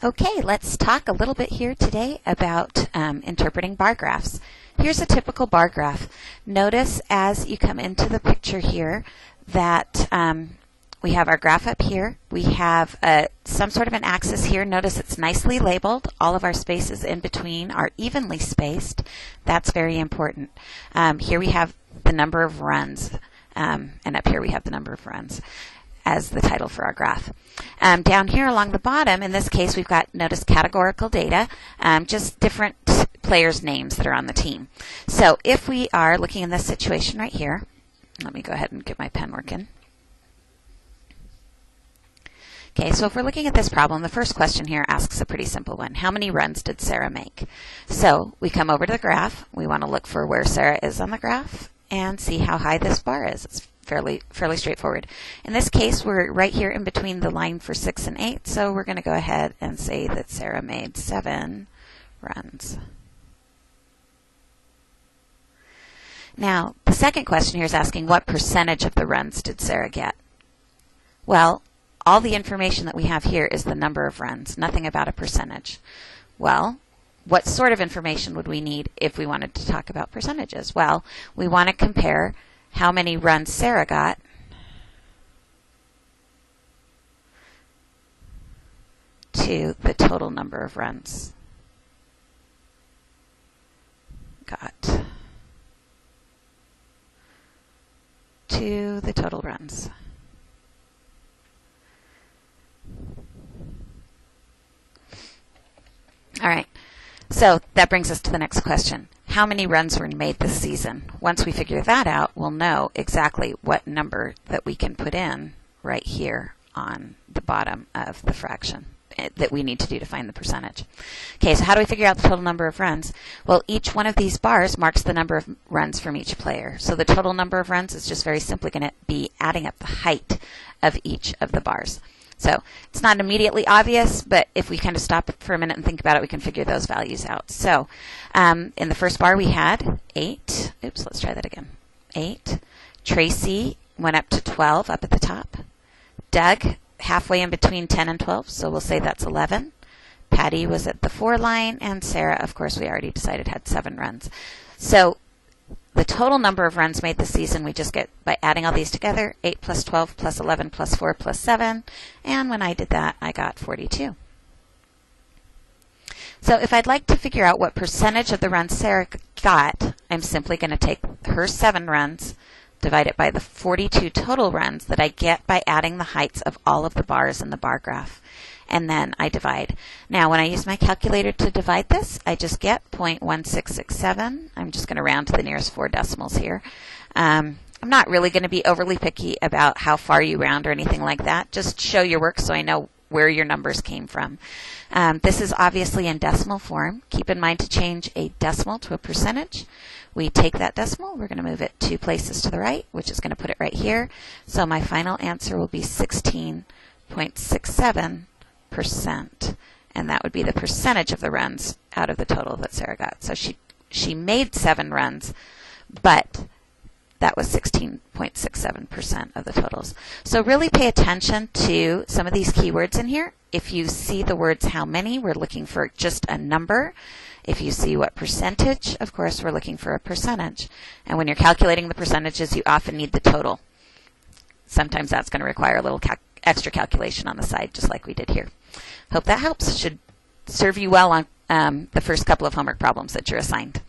Okay, let's talk a little bit here today about interpreting bar graphs. Here's a typical bar graph. Notice as you come into the picture here that we have our graph up here. We have some sort of an axis here. Notice it's nicely labeled. All of our spaces in between are evenly spaced. That's very important. Here we have the number of runs, and up here we have the number of runs as the title for our graph. Down here along the bottom, in this case, we've got, notice, categorical data, just different players' names that are on the team. So if we are looking in this situation right here, let me go ahead and get my pen working. Okay, so if we're looking at this problem, the first question here asks a pretty simple one. How many runs did Sarah make? So we come over to the graph. We want to look for where Sarah is on the graph and see how high this bar is. It's fairly straightforward. In this case, we're right here in between the line for 6 and 8, so we're going to go ahead and say that Sarah made 7 runs. Now, the second question here is asking what percentage of the runs did Sarah get? Well, all the information that we have here is the number of runs, nothing about a percentage. Well, what sort of information would we need if we wanted to talk about percentages? Well, we want to compare how many runs Sarah got to the total number of runs got to the total runs. All right, so that brings us to the next question. How many runs were made this season? Once we figure that out, we'll know exactly what number that we can put in right here on the bottom of the fraction that we need to do to find the percentage. Okay, so how do we figure out the total number of runs? Well, each one of these bars marks the number of runs from each player. So the total number of runs is just very simply going to be adding up the height of each of the bars. So it's not immediately obvious, but if we kind of stop for a minute and think about it, we can figure those values out. So in the first bar we had 8. Oops, let's try that again. 8. Tracy went up to 12 up at the top. Doug halfway in between 10 and 12, so we'll say that's 11. Patty was at the 4 line, and Sarah, of course, we already decided had 7 runs. So the total number of runs made this season we just get by adding all these together, 8 plus 12 plus 11 plus 4 plus 7, and when I did that, I got 42. So if I'd like to figure out what percentage of the runs Sarah got, I'm simply going to take her 7 runs, divide it by the 42 total runs that I get by adding the heights of all of the bars in the bar graph. And then I divide. Now, when I use my calculator to divide this, I just get 0.1667. I'm just going to round to the nearest 4 decimals here. I'm not really going to be overly picky about how far you round or anything like that. Just show your work so I know where your numbers came from. This is obviously in decimal form. Keep in mind to change a decimal to a percentage. We take that decimal, we're going to move it 2 places to the right, which is going to put it right here. So my final answer will be 16.67%, and that would be the percentage of the runs out of the total that Sarah got. So she made 7 runs, but that was 16.67% of the totals. So really pay attention to some of these keywords in here. If you see the words how many, we're looking for just a number. If you see what percentage, of course, we're looking for a percentage. And when you're calculating the percentages, you often need the total. Sometimes that's going to require a little extra calculation on the side, just like we did here. Hope that helps. Should serve you well on the first couple of homework problems that you're assigned.